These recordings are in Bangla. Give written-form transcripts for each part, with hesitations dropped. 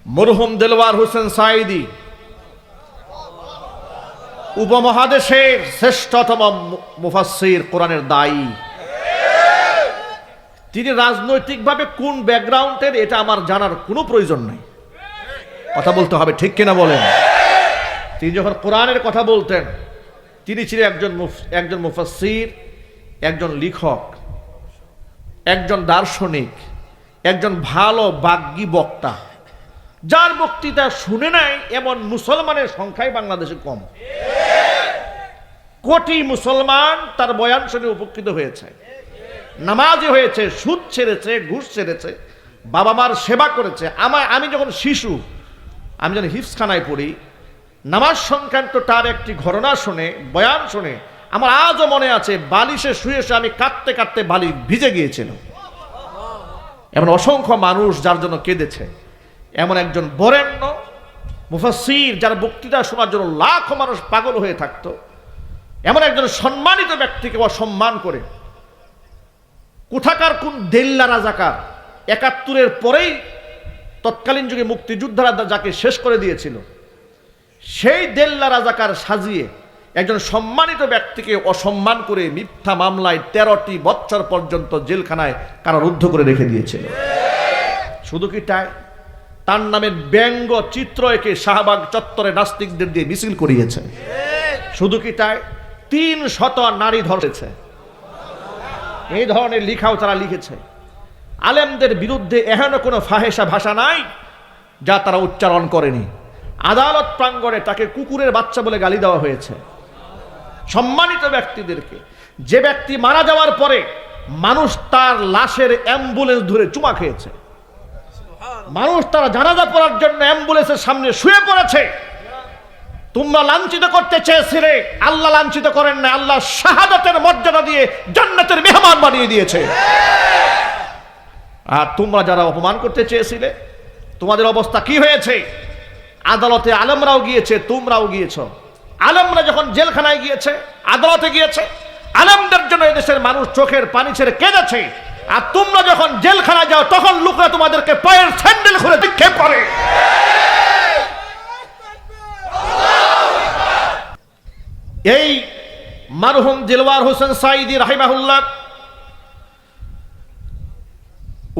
মরহুম দেলওয়ার হোসেন সাঈদী উপমহাদেশের শ্রেষ্ঠতম মুফাসসির, কোরআনের দায়ী। তিনি রাজনৈতিকভাবে কোন ব্যাকগ্রাউন্ডের এটা আমার জানার কোনো প্রয়োজন নেই, কথা বলতে হবে, ঠিক কিনা বলেন? তিনি যখন কোরআনের কথা বলতেন, তিনি ছিলেন একজন মুফাসসির, একজন লেখক, একজন দার্শনিক, একজন ভালো বাগ্মী বক্তা। যার বক্তৃতা শুনে নাই এমন মুসলমানের সংখ্যাই বাংলাদেশে কম। কোটি মুসলমান তার বয়ান শুনে উপকৃত হয়েছে, নামাজি হয়েছে, সুদ ছেড়েছে, ঘুষ ছেড়েছে, বাবা মার সেবা করেছে। আমি যখন শিশু, আমি যখন হিফজখানায় পড়ি, নামাজ সংক্রান্ত তার একটি ঘটনা শুনে, বয়ান শুনে আমার আজও মনে আছে, বালিশে শুয়ে শুয়ে আমি কাঁদতে কাঁদতে বালিশ ভিজে গিয়েছিল। এমন অসংখ্য মানুষ যার জন্য কেঁদেছে। এমন একজন বরেণ্য মুফাসসির, যার বক্তৃতা শোনার জন্য লাখো মানুষ পাগল হয়ে থাকতো, এমন একজন সম্মানিত ব্যক্তিকে অসম্মান করে কোথাকার কোন দেল্লা রাজাকার ৭১-এর পরেই তৎকালীন যুগে মুক্তিযোদ্ধারা যাকে শেষ করে দিয়েছিল, সেই দেল্লা রাজাকার সাজিয়ে একজন সম্মানিত ব্যক্তিকে অসম্মান করে মিথ্যা মামলায় ১৩টি বছর পর্যন্ত জেলখানায় কারারুদ্ধ করে রেখে দিয়েছিল। শুধু কি তাই, তার নামে ব্যঙ্গ চিত্র এঁকে শাহবাগ চত্বরে নাস্তিকদের দিয়ে মিছিল করিয়েছে। শুধু কি তাই, ৩০০ নারী ধরেছে। এই ধরনের লেখাও তারা লিখেছে। আলেমদের বিরুদ্ধে এহেন কোনো ফাহেসা ভাষা নাই যা তারা উচ্চারণ করেনি। আদালত প্রাঙ্গণে তাকে কুকুরের বাচ্চা বলে গালি দেওয়া হয়েছে। সম্মানিত ব্যক্তিদেরকে, যে ব্যক্তি মারা যাওয়ার পরে মানুষ তার লাশের অ্যাম্বুলেন্স ধরে চুমা খেয়েছে, মানুষ তারা জানাজা পড়ার জন্য অ্যাম্বুলেন্সের সামনে শুয়ে পড়েছে, তোমরা লাঞ্ছিত করতে চেয়েছিলে, আল্লাহ লাঞ্ছিত করেন না, আল্লাহ শাহাদাতের মর্যাদা দিয়ে জান্নাতের মেহমান বানিয়ে দিয়েছে। আর তোমরা যারা অপমান করতে চেয়েছিলে, তোমাদের অবস্থা কি হয়েছে? আদালতে আলেমরাও গিয়েছে, তোমরাও গিয়েছ। আলেমরা যখন জেলখানায় গিয়েছে, আদালতে গিয়েছে, আলেমদের জন্য এদেশের মানুষ চোখের পানি ছেড়ে কেঁদেছে। আর তোমরা যখন জেলখানায় যাও, তখন লোকরা তোমাদেরকে পায়ের স্যান্ডেল খুলে নিক্ষেপ করে। এই মরহুম দেলওয়ার হোসেন সাঈদী রাহিমাহুল্লাহ,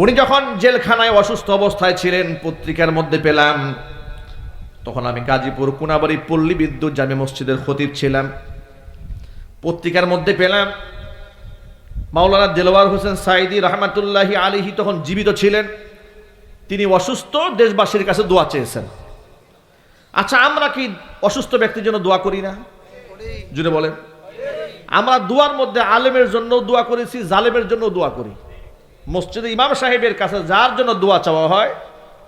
উনি যখন জেলখানায় অসুস্থ অবস্থায় ছিলেন, পত্রিকার মধ্যে পেলাম, তখন আমি গাজীপুর কোনাবাড়ি পল্লী বিদ্যুৎ জামে মসজিদের খতিব ছিলাম। পত্রিকার মধ্যে পেলাম মাওলানা দেলওয়ার হোসেন সাঈদী রহমাতুল্লাহি আলাইহি তখন জীবিত ছিলেন, তিনি অসুস্থ, দেশবাসীর কাছে দোয়া চেয়েছেন। আচ্ছা, আমরা কি অসুস্থ ব্যক্তির জন্য দোয়া করি না? জুড়ে বলেন। আমরা দোয়ার মধ্যে আলেমের জন্য দোয়া করেছি, জালেমের জন্য দোয়া করি। মসজিদে ইমাম সাহেবের কাছে যার জন্য দোয়া চাওয়া হয়,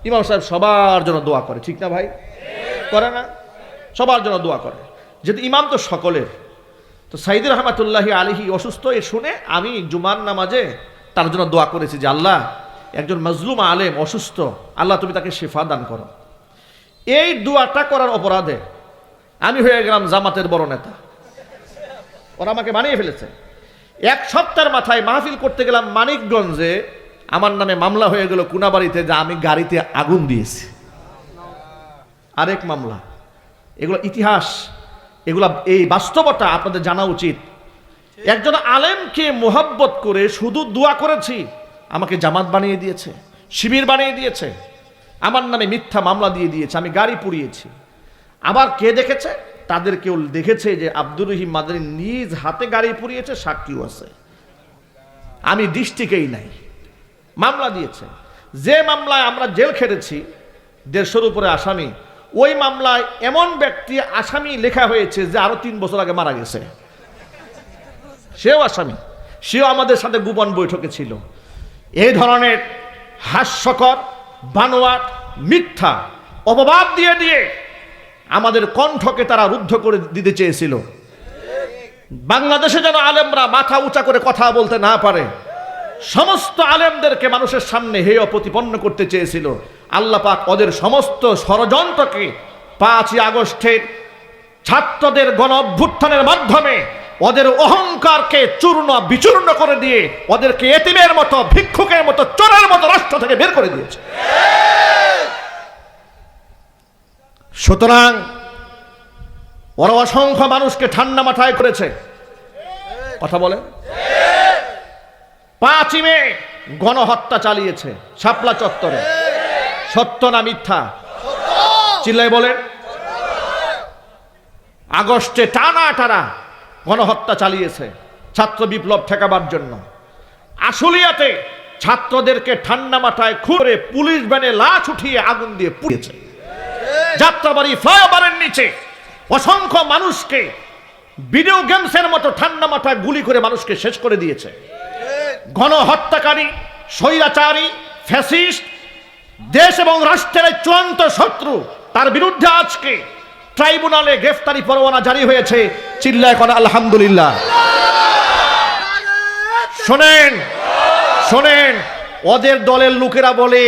ইমাম সাহেব সবার জন্য দোয়া করে, ঠিক না ভাই? করে না? সবার জন্য দোয়া করে, যেহেতু ইমাম তো সকলের। তো সাঈদী রহমাতুল্লাহি আলাইহি অসুস্থ, এ শুনে আমি জুমার নামাজে তার জন্য দোয়া করেছি যে আল্লাহ, একজন মজলুম আলেম অসুস্থ, আল্লাহ তুমি তাকে শিফা দান করো। এই দোয়াটা করার অপরাধে আমি হয়ে গেলাম জামাতের বড় নেতা। ওরা আমাকে বানিয়ে ফেলেছে। ১ সপ্তাহের মাথায় মাহফিল করতে গেলাম মানিকগঞ্জে, আমার নামে মামলা হয়ে গেল কোনাবাড়িতে যে আমি গাড়িতে আগুন দিয়েছি। আরেক মামলা। এগুলো ইতিহাস, এগুলা এই বাস্তবতা আপনাদের জানা উচিত। একজন আলেমকে মোহাব্বত করে শুধু দোয়া করেছি, আমাকে জামাত বানিয়ে দিয়েছে, শিবির বানিয়ে দিয়েছে, আমার নামে মিথ্যা মামলা দিয়ে দিয়েছে, আমি গাড়ি পুড়িয়েছি। আবার কে দেখেছে? তাদের কেউ দেখেছে যে আব্দুর রহিম মাদানী নিজ হাতে গাড়ি পুড়িয়েছে, সাক্ষীও আছে। আমি দৃষ্টিকেই নাই, মামলা দিয়েছে। যে মামলায় আমরা জেল খেটেছি, ১৫০ উপরে আসামি, ওই মামলায় এমন ব্যক্তি আসামি লেখা হয়েছে যে আরো ৩ বছর আগে মারা গেছে, সেও আসামি, সেও আমাদের সাথে গোপন বৈঠকে ছিল। এই ধরনের হাস্যকর, বানোয়াট, মিথ্যা অপবাদ দিয়ে দিয়ে আমাদের কণ্ঠকে তারা রুদ্ধ করে দিতে চেয়েছিল। বাংলাদেশে যেন আলেমরা মাথা উঁচা করে কথা বলতে না পারে, সমস্ত আলেমদেরকে মানুষের সামনে হেয় প্রতিপন্ন করতে চেয়েছিল। আল্লাহ পাক ওদের সমস্ত ষড়যন্ত্রকে ৫ই আগস্টের ছাত্রদের গণ অভ্যুত্থানের মাধ্যমে ওদের অহংকারকে চূর্ণ বিচূর্ণ করে দিয়ে ওদেরকে এতিমের মতো, ভিক্ষুকের মতো, চোরের মতো রাষ্ট্র থেকে বের করে দিয়েছে। সুতরাং ওরা অসংখ্য মানুষকে ঠান্ডা মাথায় করেছে। কথা বলেন। 5ই মে গণহত্যা চালিয়েছে শাপলা চত্বরে। সত্য না মিথ্যা? চিল্লায় বলেন। আগস্টে টানা গণহত্যা চালিয়েছে ছাত্র বিপ্লব ঠেকাবার জন্য। আশুলিয়াতে ছাত্রদেরকে ঠান্ডা মাথায় খুঁড়ে পুলিশ ভ্যানে লাশ উঠিয়ে আগুন দিয়ে পুড়িয়েছে। যাত্রাবাড়ি ফ্লাইওভারের নিচে অসংখ্য মানুষকে ভিডিও গেমসের মতো ঠান্ডা মাথায় গুলি করে মানুষকে শেষ করে দিয়েছে। গণহত্যাকারী, স্বৈরাচারী, ফ্যাসিস্ট, দেশ এবং রাষ্ট্রের চূড়ান্ত শত্রু, তার বিরুদ্ধে আজকে ট্রাইব্যুনালে গ্রেফতারি পরোয়ানা জারি হয়েছে। চিল্লায় কোন আলহামদুলিল্লাহ। শোনেন শোনেন, ওদের দলের লোকেরা বলে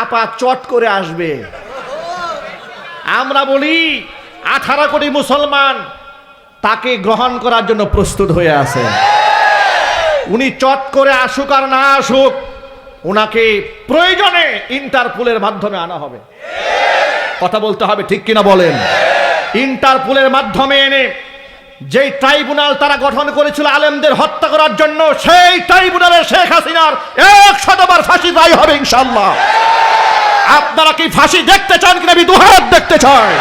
আপা চট করে আসবে। আমরা বলি 18 কোটি মুসলমান তাকে গ্রহণ করার জন্য প্রস্তুত হয়ে আছে। উনি চট করে আসুক আর না আসুক, ওনাকে প্রয়োজনে ইন্টারপোলের মাধ্যমে আনা হবে। কথা বলতে হবে, ঠিক কিনা বলেন? ইন্টারপোলের মাধ্যমে এনে যেই ট্রাইব্যুনাল তারা গঠন করেছিল আলেমদের হত্যা করার জন্য, সেই ট্রাইব্যুনালে শেখ হাসিনার 100 বার ফাঁসি রায় হবে ইনশাআল্লাহ। আপনারা কি ফাঁসি দেখতে চান কিনা? আমি দুহাত দেখতে চাই।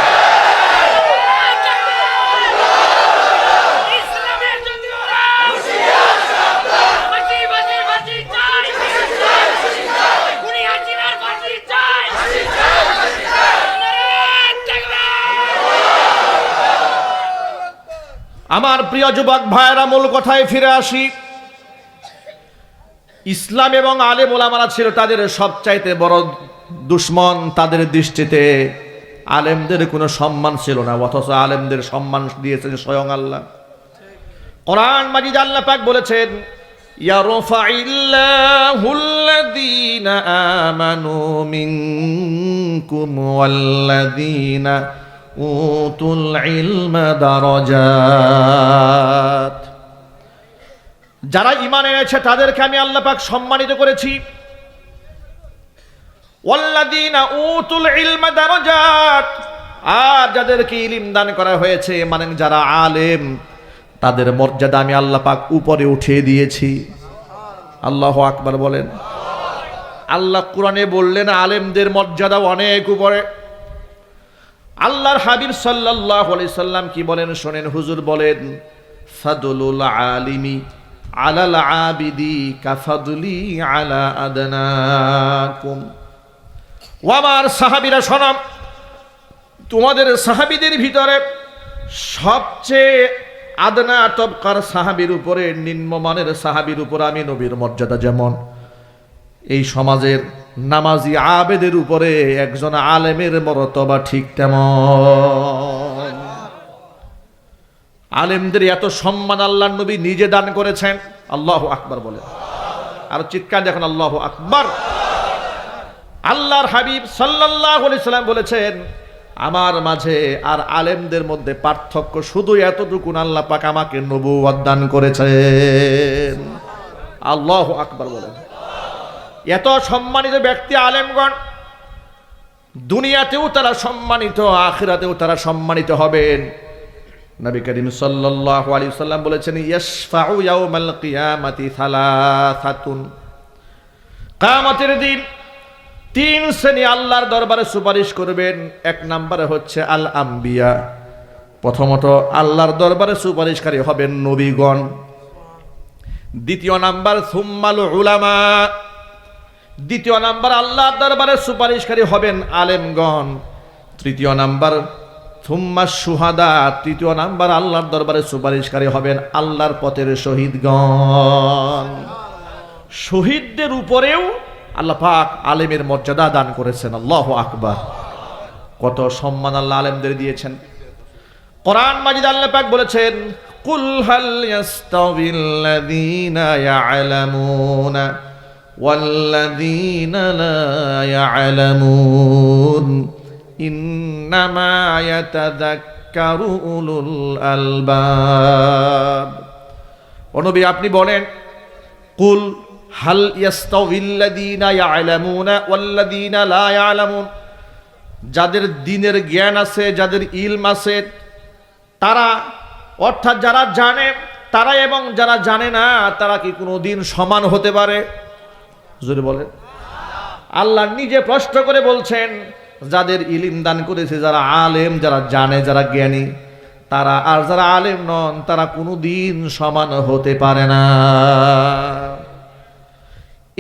আমার প্রিয় যুবক ভাইয়েরা, মূল কথায় ফিরে আসি। ইসলাম এবং আলেম ওলামারা ছিল তাদের সবচাইতে বড় দুশ্মন। তাদের দৃষ্টিতে আলেমদের কোনো সম্মান ছিল না, অথচ আলেমদের সম্মান দিয়েছেন স্বয়ং আল্লাহ। কোরআন মাজিদ আল্লাহ পাক বলেছেন, ইয়ারফাইল্লাহুল্লাযীনা আমানু মিনকুম ওয়াল্লাযীনা উতুল ইলমা দারাজাত। যারা ঈমান এনেছে তাদেরকে আমি আল্লাহ পাক সম্মানিত করেছি। ওয়াল্লাযীনা উতুল ইলমা দারাজাত, আর যাদেরকে ইলম দান করা হয়েছে, মানে যারা আলেম, তাদের মর্যাদা আমি আল্লাহ পাক উপরে উঠিয়ে দিয়েছি। আল্লাহু আকবার বলেন। আল্লাহ কোরআনে বললেন আলেমদের মর্যাদা অনেক উপরে। আল্লাহর হাবিব সাল্লাল্লাহু আলাইহি সাল্লাম কি বলেন শোনেন। হুজুর বলেন, ফাদলুল আলিমি আলাল আবিদি কাফাদুলি আলা আদনাকুম। ও আমার সাহাবীরা শোনো, তোমাদের সাহাবীদের ভিতরে সবচেয়ে আদনা তবকার সাহাবীর উপরে, নিম্নমানের সাহাবীর উপর আমি নবীর মর্যাদা যেমন, এই সমাজের নামাজি আবেদের উপরে একজন আলেমের মর্তবা ঠিক তেমন। আলেমদের এত সম্মান আল্লাহর নবী নিজে দান করেছেন। আল্লাহু আকবার বলে, আর চিৎকার দেখুন আল্লাহু আকবার। আল্লাহর হাবিব সাল্লাল্লাহু আলাইহি সাল্লাম বলেছেন, আমার মাঝে আর আলেমদের মধ্যে পার্থক্য শুধু এতটুকু, আল্লাহ পাক আমাকে নবুয়ত দান করেছেন। আল্লাহু আকবার বলেন। এত সম্মানিত ব্যক্তি আলেমগণ, দুনিয়াতেও তারা সম্মানিত, আখিরাতেও তারা সম্মানিত হবেন। নবী করিম সাল্লাল্লাহু আলাইহি ওয়াসাল্লাম বলেছেন, ইয়াশফাউ ইয়াউমাল কিয়ামাতি সালাসাতুন। কিয়ামতের দিন 3 শ্রেণী আল্লাহর দরবারে সুপারিশ করবেন। 1 নম্বরে হচ্ছে আল আম্বিয়া, প্রথমত আল্লাহর দরবারে সুপারিশকারী হবেন নবীগণ। 2 নাম্বার সুম্মাল উলামা, 2 নাম্বার আল্লাহর দরবারে সুপারিশকারী হবেন আলেমগণ। 3 নাম্বার সুম্মা শুহাদা, 3 নাম্বার আল্লাহর দরবারে সুপারিশকারী হবেন আল্লাহর পথের শহীদগণ। শহীদদের উপরেও আল্লাহ পাক আলেমের মর্যাদা দান করেছেন। আল্লাহু আকবার। কত সম্মান আল্লাহ আলেমদের দিয়েছেন। কোরআন মাজিদ আল্লাহ পাক বলেছেন, কুল হাল ইয়াস্তাউযিল্লাযীনা ইয়া'লামুনা ওয়াল্লাযীনা লা ইয়া'লামুন ইন্নামা ইয়াতাযাক্কারু উলুল আলবাব। ও নবী আপনি বলেন, কুল হাল ইয়াস্তাউযিল্লাযীনা ইয়া'লামুনা ওয়াল্লাযীনা লা ইয়া'লামুন, যাদের দ্বীনের জ্ঞান আছে, যাদের ইলম আছে, তারা অর্থাৎ যারা জানে তারা এবং যারা জানে না তারা কি কোনোদিন সমান হতে পারে? জোরে বলেন। আল্লাহ নিজে প্রশ্ন করে বলছেন, যাদের ইলম দান করেছে, যারা আলেম, যারা জানে, যারা জ্ঞানী, তারা আর যারা আলেম নন তারা কোনোদিন সমান হতে পারে না।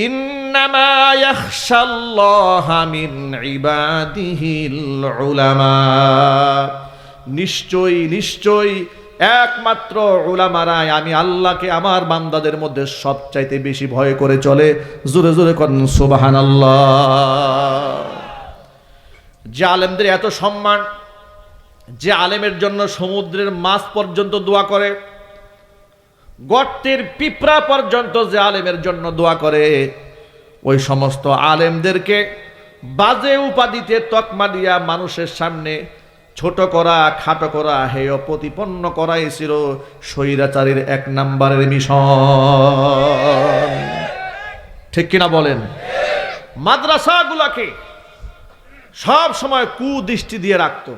ইন্নামা ইয়াখশাল্লাহা মিন ইবাদিহিল উলামা, নিশ্চয়ই নিশ্চয়ই একমাত্র উলামারাই আমি আল্লাহকে আমার বান্দাদের মধ্যে সবচাইতে বেশি ভয় করে চলে। জোরে জোরে করেন সুবহানাল্লাহ। যে আলেমদের এত সম্মান, যে আলেমের জন্য সমুদ্রের মাছ পর্যন্ত দোয়া করে, গর্তের পিঁপড়া পর্যন্ত যে আলেমের জন্য দোয়া করে, ওই সমস্ত আলেমদেরকে বাজে উপাধিতে তকমা দিয়া মানুষের সামনে ছোট করা, খাটো করা, হেয় প্রতিপন্ন করাই ছিল স্বৈরাচারীর 1 নাম্বারের মিশন। ঠিক কিনা বলেন? মাদ্রাসাগুলাকে সব সময় কুদৃষ্টি দিয়ে রাখতো।